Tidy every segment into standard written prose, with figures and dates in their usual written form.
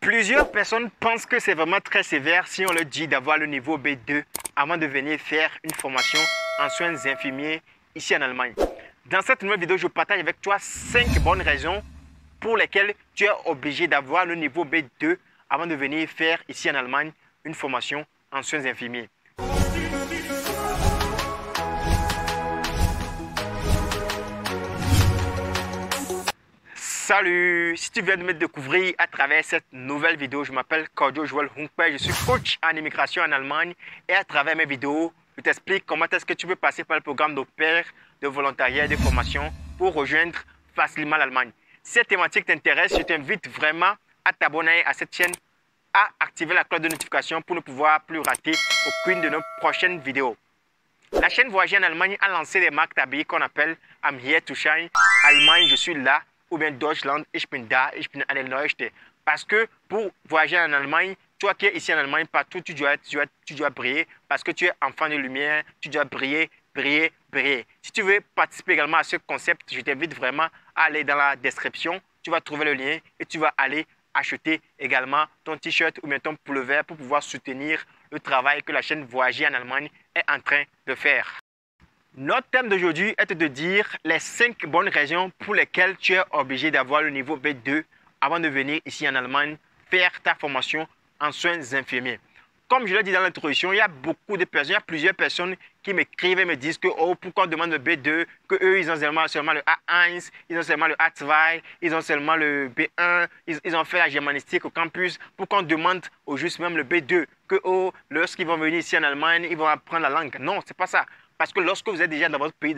Plusieurs personnes pensent que c'est vraiment très sévère si on leur dit d'avoir le niveau B2 avant de venir faire une formation en soins infirmiers ici en Allemagne. Dans cette nouvelle vidéo, je partage avec toi 5 bonnes raisons pour lesquelles tu es obligé d'avoir le niveau B2 avant de venir faire ici en Allemagne une formation en soins infirmiers. Salut! Si tu viens de me découvrir à travers cette nouvelle vidéo, je m'appelle Claudio Joël Hunkberg, je suis coach en immigration en Allemagne et à travers mes vidéos, je t'explique comment est-ce que tu peux passer par le programme d'au pair, de volontariat et de formation pour rejoindre facilement l'Allemagne. Si cette thématique t'intéresse, je t'invite vraiment à t'abonner à cette chaîne, à activer la cloche de notification pour ne pouvoir plus rater aucune de nos prochaines vidéos. La chaîne Voyager en Allemagne a lancé des marques d'habits qu'on appelle I'm here to shine, Allemagne, je suis là, ou bien Deutschland, ich bin da, ich bin eine Leuchte. Parce que pour voyager en Allemagne, toi qui es ici en Allemagne, partout, tu dois briller parce que tu es enfant de lumière, tu dois briller, briller, briller. Si tu veux participer également à ce concept, je t'invite vraiment à aller dans la description. Tu vas trouver le lien et tu vas aller acheter également ton t-shirt ou bien ton pullover pour pouvoir soutenir le travail que la chaîne Voyager en Allemagne est en train de faire. Notre thème d'aujourd'hui est de dire les 5 bonnes raisons pour lesquelles tu es obligé d'avoir le niveau B2 avant de venir ici en Allemagne faire ta formation en soins infirmiers. Comme je l'ai dit dans l'introduction, il y a plusieurs personnes qui m'écrivent et me disent que oh, pourquoi on demande le B2, que eux ils ont seulement le A1, ils ont seulement le A2, ils ont seulement le B1, ils ont fait la germanistique au campus, pourquoi on demande au juste même le B2, que oh, lorsqu'ils vont venir ici en Allemagne, ils vont apprendre la langue. Non, c'est pas ça. Parce que lorsque vous êtes déjà dans votre pays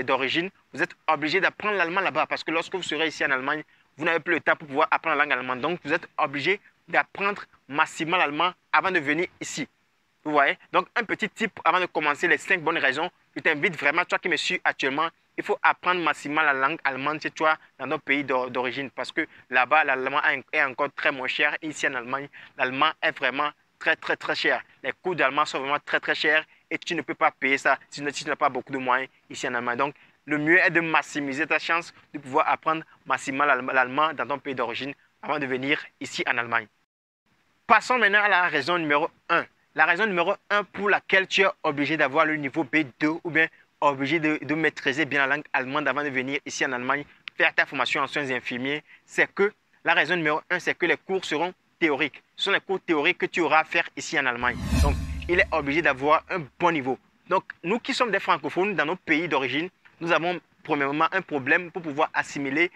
d'origine, vous êtes obligé d'apprendre l'allemand là-bas. Parce que lorsque vous serez ici en Allemagne, vous n'avez plus le temps pour pouvoir apprendre la langue allemande. Donc, vous êtes obligé d'apprendre massivement l'allemand avant de venir ici. Vous voyez? Donc, un petit tip avant de commencer les 5 bonnes raisons. Je t'invite vraiment, toi qui me suis actuellement, il faut apprendre massivement la langue allemande chez toi dans notre pays d'origine. Parce que là-bas, l'allemand est encore très moins cher. Ici en Allemagne, l'allemand est vraiment très cher. Les cours d'allemand sont vraiment très chers. Et tu ne peux pas payer ça si tu n'as pas beaucoup de moyens ici en Allemagne. Donc, le mieux est de maximiser ta chance de pouvoir apprendre massivement l'allemand dans ton pays d'origine avant de venir ici en Allemagne. Passons maintenant à la raison numéro 1. La raison numéro 1 pour laquelle tu es obligé d'avoir le niveau B2 ou bien obligé de maîtriser bien la langue allemande avant de venir ici en Allemagne faire ta formation en soins infirmiers, c'est que la raison numéro 1, c'est que les cours seront théoriques. Ce sont les cours théoriques que tu auras à faire ici en Allemagne. Donc, il est obligé d'avoir un bon niveau. Donc, nous qui sommes des francophones dans nos pays d'origine, nous avons premièrement un problème pour pouvoir assimiler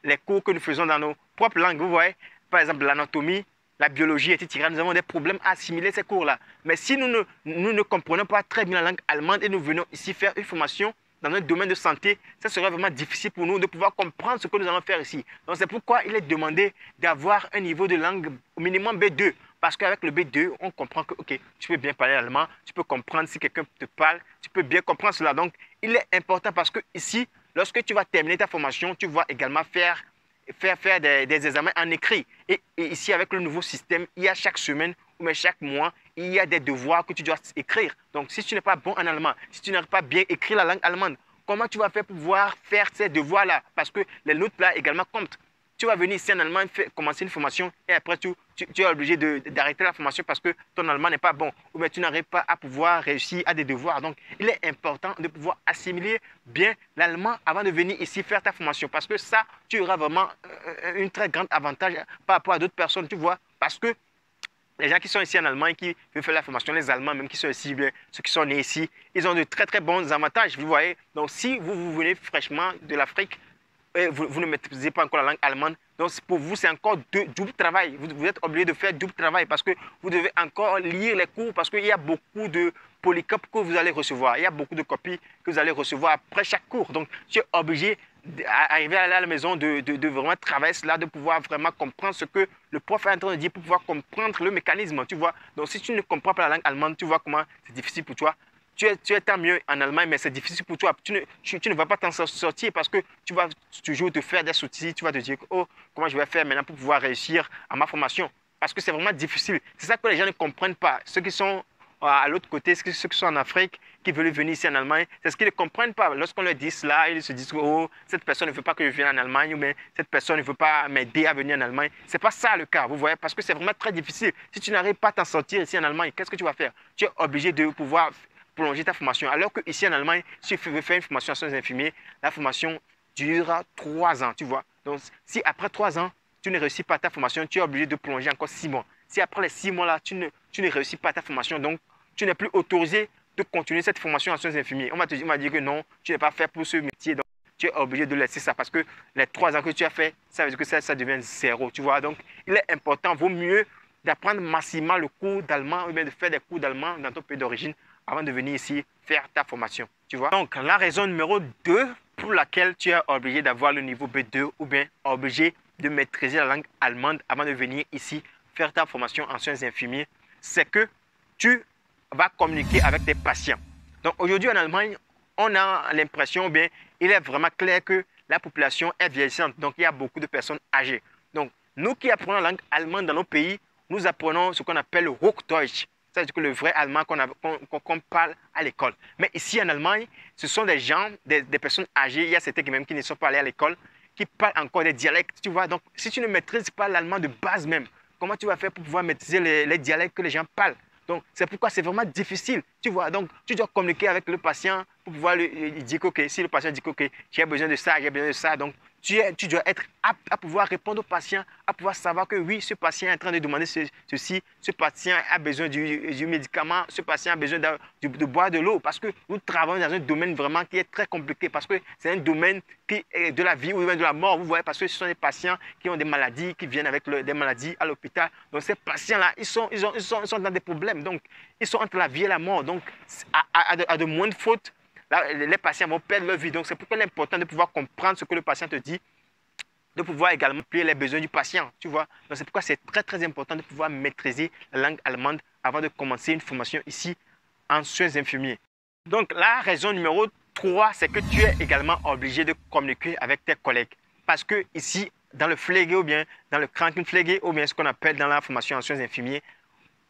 les cours que nous faisons dans nos propres langues. Vous voyez, par exemple, l'anatomie, la biologie, etc. Nous avons des problèmes à assimiler ces cours-là. Mais si nous ne comprenons pas très bien la langue allemande et nous venons ici faire une formation dans notre domaine de santé, ça serait vraiment difficile pour nous de pouvoir comprendre ce que nous allons faire ici. Donc, c'est pourquoi il est demandé d'avoir un niveau de langue au minimum B2. Parce qu'avec le B2, on comprend que ok, tu peux bien parler allemand, tu peux comprendre si quelqu'un te parle, tu peux bien comprendre cela. Donc, il est important parce que ici, lorsque tu vas terminer ta formation, tu vas également faire des examens en écrit. Et ici, avec le nouveau système, il y a chaque semaine ou même chaque mois, il y a des devoirs que tu dois écrire. Donc, si tu n'es pas bon en allemand, si tu n'arrives pas bien écrire la langue allemande, comment tu vas faire pour pouvoir faire ces devoirs-là? Parce que les notes là également comptent. Tu vas venir ici en Allemagne, commencer une formation et après tu es obligé d'arrêter la formation parce que ton allemand n'est pas bon ou bien tu n'arrives pas à pouvoir réussir à des devoirs. Donc, il est important de pouvoir assimiler bien l'allemand avant de venir ici faire ta formation parce que ça, tu auras vraiment un très grand avantage par rapport à d'autres personnes, tu vois, parce que les gens qui sont ici en Allemagne, qui veulent faire la formation, les Allemands même qui sont ici, bien, ceux qui sont nés ici, ils ont de très bons avantages, vous voyez. Donc, si vous venez fraîchement de l'Afrique, et vous ne maîtrisez pas encore la langue allemande, donc pour vous, c'est encore double travail. Vous êtes obligé de faire double travail parce que vous devez encore lire les cours parce qu'il y a beaucoup de polycopes que vous allez recevoir. Il y a beaucoup de copies que vous allez recevoir après chaque cours. Donc, tu es obligé d'arriver à la maison, de vraiment travailler cela, de pouvoir vraiment comprendre ce que le prof est en train de dire pour pouvoir comprendre le mécanisme, tu vois. Donc, si tu ne comprends pas la langue allemande, tu vois comment c'est difficile pour toi. Tu es tant mieux en Allemagne, mais c'est difficile pour toi. Tu ne vas pas t'en sortir parce que tu vas toujours te faire des soucis. Tu vas te dire, oh, comment je vais faire maintenant pour pouvoir réussir à ma formation? Parce que c'est vraiment difficile. C'est ça que les gens ne comprennent pas. Ceux qui sont à l'autre côté, ceux qui sont en Afrique, qui veulent venir ici en Allemagne, c'est ce qu'ils ne comprennent pas. Lorsqu'on leur dit cela, ils se disent, oh, cette personne ne veut pas que je vienne en Allemagne, ou bien cette personne ne veut pas m'aider à venir en Allemagne. Ce n'est pas ça le cas, vous voyez, parce que c'est vraiment très difficile. Si tu n'arrives pas à t'en sortir ici en Allemagne, qu'est-ce que tu vas faire? Tu es obligé de pouvoir prolonger ta formation. Alors qu'ici en Allemagne, si tu veux faire une formation en soins infirmiers, la formation dure 3 ans, tu vois. Donc, si après 3 ans, tu ne réussis pas ta formation, tu es obligé de prolonger encore 6 mois. Si après les 6 mois-là, tu ne réussis pas ta formation, donc tu n'es plus autorisé de continuer cette formation en soins infirmiers. On m'a dit que non, tu n'es pas fait pour ce métier, donc tu es obligé de laisser ça parce que les 3 ans que tu as fait, ça veut dire que ça devient 0, tu vois. Donc, il est important, vaut mieux d'apprendre massivement le cours d'allemand ou bien de faire des cours d'allemand dans ton pays d'origine avant de venir ici faire ta formation, tu vois. Donc, la raison numéro 2 pour laquelle tu es obligé d'avoir le niveau B2 ou bien obligé de maîtriser la langue allemande avant de venir ici faire ta formation en soins infirmiers, c'est que tu vas communiquer avec tes patients. Donc aujourd'hui en Allemagne, on a l'impression, bien, il est vraiment clair que la population est vieillissante. Donc il y a beaucoup de personnes âgées. Donc nous qui apprenons la langue allemande dans nos pays, nous apprenons ce qu'on appelle le Hochdeutsch. C'est-à-dire que le vrai allemand qu'on parle à l'école. Mais ici en Allemagne, ce sont des gens, des personnes âgées, il y a certains même qui ne sont pas allés à l'école, qui parlent encore des dialectes, tu vois. Donc si tu ne maîtrises pas l'allemand de base même, comment tu vas faire pour pouvoir maîtriser les dialectes que les gens parlent? Donc, c'est pourquoi c'est vraiment difficile, tu vois. Donc, tu dois communiquer avec le patient pour pouvoir lui dire que, si le patient dit que, j'ai besoin de ça, j'ai besoin de ça. Donc, tu dois être apte à pouvoir répondre au patient, à pouvoir savoir que oui, ce patient est en train de demander ceci, ce patient a besoin du médicament, ce patient a besoin de boire de l'eau. Parce que nous travaillons dans un domaine vraiment qui est très compliqué, parce que c'est un domaine qui est de la vie ou même de la mort, vous voyez, parce que ce sont des patients qui ont des maladies, qui viennent avec des maladies à l'hôpital. Donc, ces patients-là, ils sont dans des problèmes. Donc, ils sont entre la vie et la mort. Donc, à de moindres fautes, les patients vont perdre leur vie. Donc, c'est pourquoi il est important de pouvoir comprendre ce que le patient te dit, de pouvoir également plier les besoins du patient, tu vois. Donc, c'est pourquoi c'est très, très important de pouvoir maîtriser la langue allemande avant de commencer une formation ici en soins infirmiers. Donc, la raison numéro 3, c'est que tu es également obligé de communiquer avec tes collègues. Parce que ici, dans le Pflege ou bien dans le Krankenpflege ou bien ce qu'on appelle dans la formation en soins infirmiers,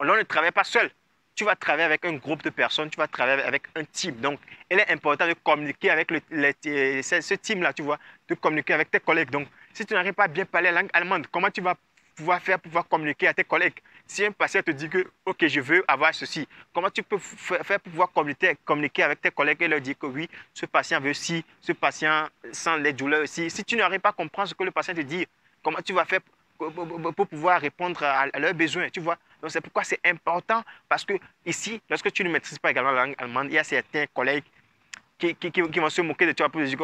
on ne travaille pas seul. Tu vas travailler avec un groupe de personnes, tu vas travailler avec un team. Donc, il est important de communiquer avec ce team-là, tu vois, de communiquer avec tes collègues. Donc, si tu n'arrives pas à bien parler la langue allemande, comment tu vas pouvoir faire pour pouvoir communiquer à tes collègues? Si un patient te dit que, ok, je veux avoir ceci, comment tu peux faire pour pouvoir communiquer avec tes collègues et leur dire que oui, ce patient veut ci, ce patient sent les douleurs aussi. Si tu n'arrives pas à comprendre ce que le patient te dit, comment tu vas faire pour pouvoir répondre à leurs besoins, tu vois? Donc, c'est pourquoi c'est important, parce que ici, lorsque tu ne maîtrises pas également la langue allemande, il y a certains collègues qui vont se moquer de toi pour dire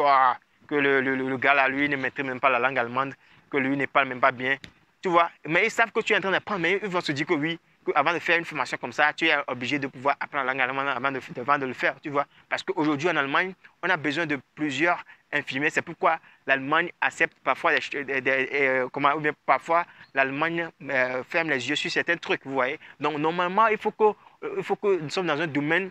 que le gars là, lui, ne maîtrise même pas la langue allemande, que lui ne parle même pas bien, tu vois? Mais ils savent que tu es en train d'apprendre, mais ils vont se dire que oui, avant de faire une formation comme ça, tu es obligé de pouvoir apprendre la langue allemande avant de le faire, tu vois? Parce qu'aujourd'hui, en Allemagne, on a besoin de plusieurs infirmiers. C'est pourquoi l'Allemagne accepte parfois ou bien parfois l'Allemagne ferme les yeux sur certains trucs, vous voyez? Donc, normalement, il faut que nous sommes dans un domaine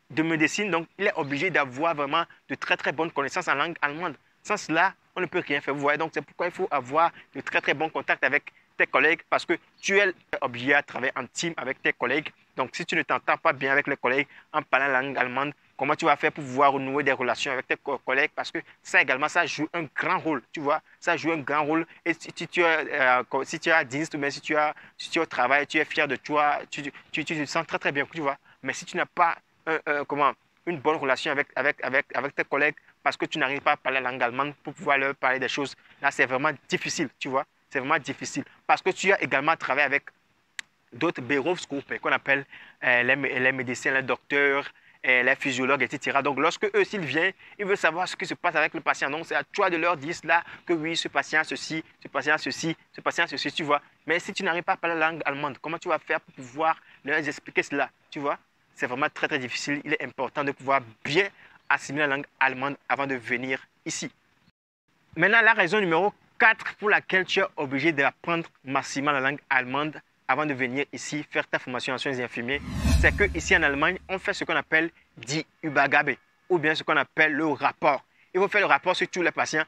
de médecine, donc il est obligé d'avoir vraiment de très, très bonnes connaissances en langue allemande. Sans cela, on ne peut rien faire, vous voyez? Donc, c'est pourquoi il faut avoir de très, très bons contacts avec tes collègues parce que tu es obligé à travailler en team avec tes collègues. Donc, si tu ne t'entends pas bien avec les collègues en parlant la langue allemande, comment tu vas faire pour pouvoir renouer des relations avec tes collègues? Parce que ça également, ça joue un grand rôle, tu vois. Ça joue un grand rôle. Et si tu as dienst, ou bien si tu es au travail, tu es fier de toi, tu te sens très, très bien, tu vois. Mais si tu n'as pas une bonne relation avec tes collègues parce que tu n'arrives pas à parler la langue allemande pour pouvoir leur parler des choses, là, c'est vraiment difficile, tu vois. C'est vraiment difficile. Parce que tu as également travaillé avec d'autres Berufsgruppen qu'on appelle les médecins, les docteurs, les physiologues, etc. Donc, lorsque eux, s'ils viennent, ils veulent savoir ce qui se passe avec le patient. Donc, c'est à toi de leur dire cela, que oui, ce patient a ceci, ce patient a ceci, ce patient a ceci, tu vois. Mais si tu n'arrives pas à parler la langue allemande, comment tu vas faire pour pouvoir leur expliquer cela, tu vois? C'est vraiment très, très difficile. Il est important de pouvoir bien assimiler la langue allemande avant de venir ici. Maintenant, la raison numéro 4 pour laquelle tu es obligé d'apprendre massivement la langue allemande avant de venir ici faire ta formation en soins infirmiers, c'est qu'ici en Allemagne, on fait ce qu'on appelle die Übergabe ou bien ce qu'on appelle le rapport. Il faut faire le rapport sur tous les patients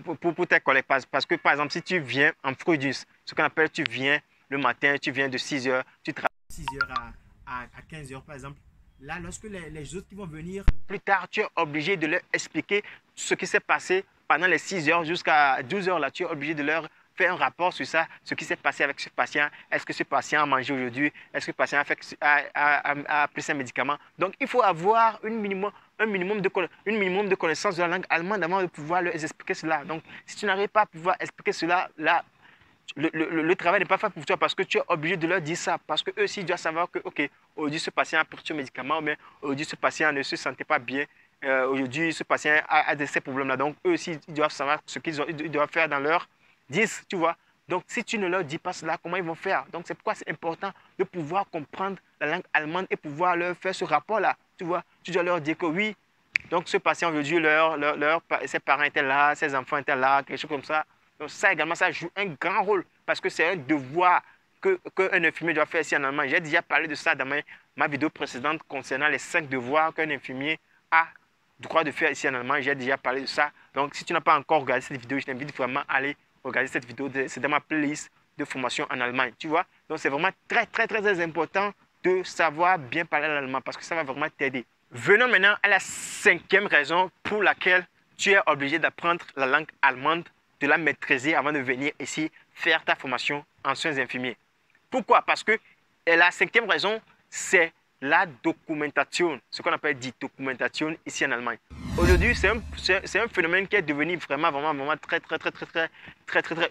pour tes collègues. Parce que, par exemple, si tu viens en Frühdienst, ce qu'on appelle tu viens le matin, tu viens de 6 heures, tu travailles 6 heures à 15 heures, par exemple. Là, lorsque les autres qui vont venir plus tard, tu es obligé de leur expliquer ce qui s'est passé pendant les 6 heures jusqu'à 12 heures. Là, tu es obligé de leur faire un rapport sur ça, ce qui s'est passé avec ce patient. Est-ce que ce patient a mangé aujourd'hui? Est-ce que ce patient a pris ses médicaments? Donc, il faut avoir un minimum de connaissance de la langue allemande avant de pouvoir leur expliquer cela. Donc, si tu n'arrives pas à pouvoir expliquer cela, là, le travail n'est pas fait pour toi parce que tu es obligé de leur dire ça. Parce qu'eux aussi doivent savoir que, OK, aujourd'hui, ce patient a pris ce médicament, mais aujourd'hui, ce patient ne se sentait pas bien. Aujourd'hui, ce patient a ces problèmes-là. Donc, eux aussi, ils doivent savoir ce qu'ils doivent faire dans leur 10, tu vois. Donc, si tu ne leur dis pas cela, comment ils vont faire? Donc, c'est pourquoi c'est important de pouvoir comprendre la langue allemande et pouvoir leur faire ce rapport-là. Tu vois, tu dois leur dire que oui, donc ce patient aujourd'hui, ses parents étaient là, ses enfants étaient là, quelque chose comme ça. Donc, ça également, ça joue un grand rôle parce que c'est un devoir qu'un infirmier doit faire ici en Allemagne. J'ai déjà parlé de ça dans ma vidéo précédente concernant les 5 devoirs qu'un infirmier a droit de faire ici en Allemagne. J'ai déjà parlé de ça. Donc, si tu n'as pas encore regardé cette vidéo, je t'invite vraiment à aller regarder cette vidéo. C'est dans ma playlist de formation en Allemagne. Tu vois? Donc, c'est vraiment très, très, très, très important de savoir bien parler l'allemand parce que ça va vraiment t'aider. Venons maintenant à la 5e raison pour laquelle tu es obligé d'apprendre la langue allemande, de la maîtriser avant de venir ici faire ta formation en soins infirmiers. Pourquoi? Parce que la 5e raison, c'est la documentation, ce qu'on appelle die documentation ici en Allemagne. Aujourd'hui, c'est un phénomène qui est devenu vraiment très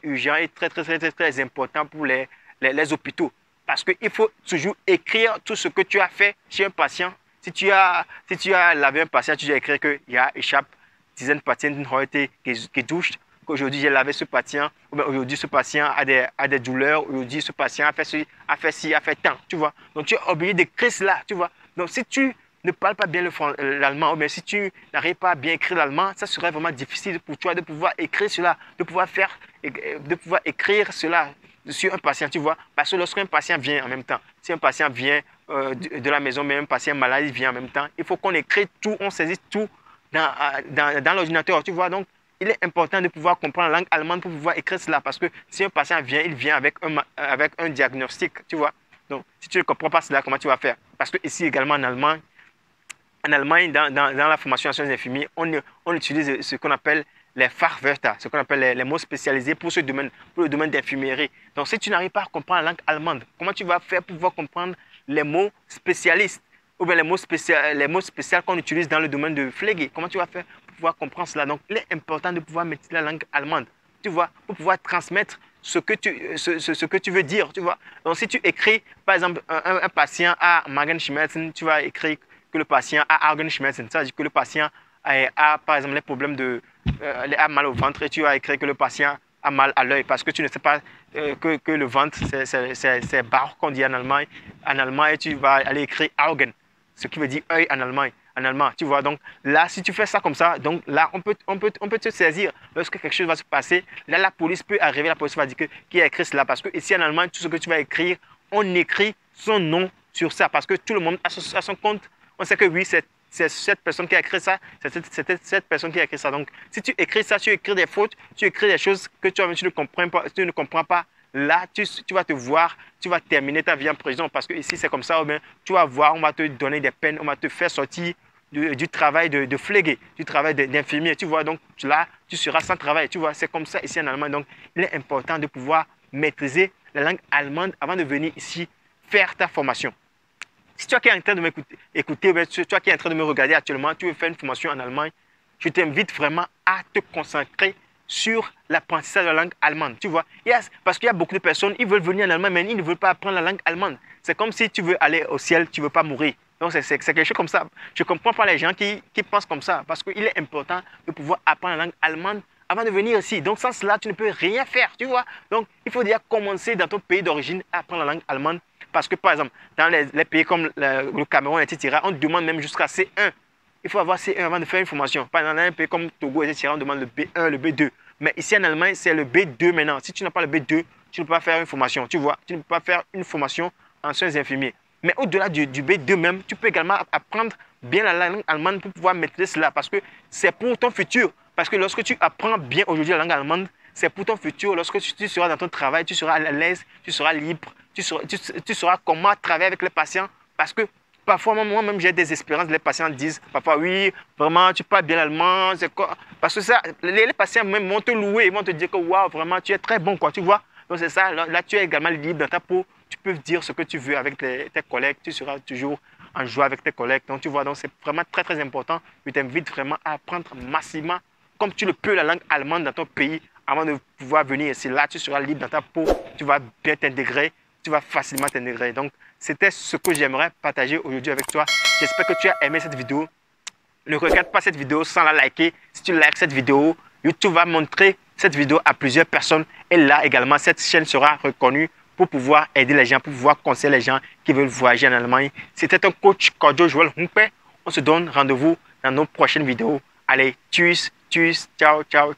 urgent et très important pour les hôpitaux. Parce qu'il faut toujours écrire tout ce que tu as fait chez un patient. Si tu as lavé un patient, tu dois écrire que ich habe diesen Patienten heute geduscht, qu'aujourd'hui j'ai lavé ce patient, ou bien aujourd'hui ce patient a des douleurs, aujourd'hui ce patient a fait ci, a fait tant, tu vois. Donc tu es obligé d'écrire cela, tu vois. Donc si tu ne parles pas bien l'allemand, ou bien si tu n'arrives pas à bien écrire l'allemand, ça serait vraiment difficile pour toi de pouvoir écrire cela, de pouvoir écrire cela sur un patient, tu vois. Parce que lorsqu'un patient vient en même temps, si un patient vient de la maison, mais un patient malade vient en même temps, il faut qu'on écrit tout, on saisisse tout dans l'ordinateur, tu vois. Donc, il est important de pouvoir comprendre la langue allemande pour pouvoir écrire cela. Parce que si un patient vient, il vient avec un diagnostic, tu vois. Donc, si tu ne comprends pas cela, comment tu vas faire? Parce que ici également en Allemagne, dans la formation en soins infirmiers, on utilise ce qu'on appelle les Fachwörter, ce qu'on appelle les mots spécialisés pour le domaine d'infirmerie. Donc, si tu n'arrives pas à comprendre la langue allemande, comment tu vas faire pour pouvoir comprendre les mots spécialistes ou bien les mots spéciaux qu'on utilise dans le domaine de Pflege? Comment tu vas faire pour pouvoir comprendre cela? Donc, il est important de pouvoir maîtriser la langue allemande, tu vois, pour pouvoir transmettre ce que tu veux dire, tu vois. Donc, si tu écris, par exemple, un patient a Magenschmerzen, tu vas écrire que le patient a Augenschmerzen, ça veut dire que le patient a, par exemple, les problèmes a mal au ventre et tu vas écrire que le patient a mal à l'œil parce que tu ne sais pas que le ventre, c'est Bauch qu'on dit en allemand et tu vas aller écrire Augen, ce qui veut dire œil en allemand, tu vois. Donc là, si tu fais ça comme ça, donc là, on peut te saisir lorsque quelque chose va se passer. Là, la police peut arriver, la police va dire qui a écrit cela parce que ici en Allemagne, tout ce que tu vas écrire, on écrit son nom sur ça parce que tout le monde a son compte. On sait que oui, c'est cette personne qui a écrit ça, c'est cette personne qui a écrit ça. Donc, si tu écris ça, tu écris des fautes, tu écris des choses que tu ne comprends pas, là, tu vas te voir, tu vas terminer ta vie en prison parce que ici, c'est comme ça. Bien, tu vas voir, on va te donner des peines, on va te faire sortir du travail de Pflege, du travail d'infirmier, tu vois. Donc, là, tu seras sans travail, tu vois. C'est comme ça ici en Allemagne. Donc, il est important de pouvoir maîtriser la langue allemande avant de venir ici faire ta formation. Si toi qui es en train de m'écouter, toi qui es en train de me regarder actuellement, tu veux faire une formation en Allemagne, je t'invite vraiment à te concentrer sur l'apprentissage de la langue allemande. Tu vois, parce qu'il y a beaucoup de personnes, ils veulent venir en Allemagne, mais ils ne veulent pas apprendre la langue allemande. C'est comme si tu veux aller au ciel, tu ne veux pas mourir. Donc, c'est quelque chose comme ça. Je ne comprends pas les gens qui pensent comme ça, parce qu'il est important de pouvoir apprendre la langue allemande avant de venir ici. Donc, sans cela, tu ne peux rien faire, tu vois. Donc, il faut déjà commencer dans ton pays d'origine à apprendre la langue allemande. Parce que, par exemple, dans les pays comme le Cameroun, etc., on demande même jusqu'à C1. Il faut avoir C1 avant de faire une formation. Par exemple, dans un pays comme Togo, etc., on demande le B1, le B2. Mais ici en Allemagne, c'est le B2 maintenant. Si tu n'as pas le B2, tu ne peux pas faire une formation. Tu vois, tu ne peux pas faire une formation en soins infirmiers. Mais au-delà du B2 même, tu peux également apprendre bien la langue allemande pour pouvoir maîtriser cela. Parce que c'est pour ton futur. Parce que lorsque tu apprends bien aujourd'hui la langue allemande, c'est pour ton futur. Lorsque tu seras dans ton travail, tu seras à l'aise, tu seras libre. Tu sauras comment travailler avec les patients Parce que parfois, moi-même, j'ai des espérances. Les patients disent parfois, oui, vraiment, tu parles bien l'allemand. C'est quoi? Parce que ça, les patients même vont te louer, ils vont te dire que, waouh, vraiment, tu es très bon, quoi, tu vois. Donc, c'est ça. Là, tu es également libre dans ta peau. Tu peux dire ce que tu veux avec tes collègues. Tu seras toujours en joie avec tes collègues. Donc, tu vois, donc c'est vraiment très, très important. Je t'invite vraiment à apprendre massivement, comme tu le peux, la langue allemande dans ton pays avant de pouvoir venir ici. Là, tu seras libre dans ta peau. Tu vas bien t'intégrer. Tu vas facilement t'intégrer. Donc, c'était ce que j'aimerais partager aujourd'hui avec toi. J'espère que tu as aimé cette vidéo. Ne regarde pas cette vidéo sans la liker. Si tu likes cette vidéo, YouTube va montrer cette vidéo à plusieurs personnes. Et là également, cette chaîne sera reconnue pour pouvoir aider les gens, pour pouvoir conseiller les gens qui veulent voyager en Allemagne. C'était ton coach Kojo Joel Humpe. On se donne rendez-vous dans nos prochaines vidéos. Allez, tchuss, tchuss, ciao, ciao.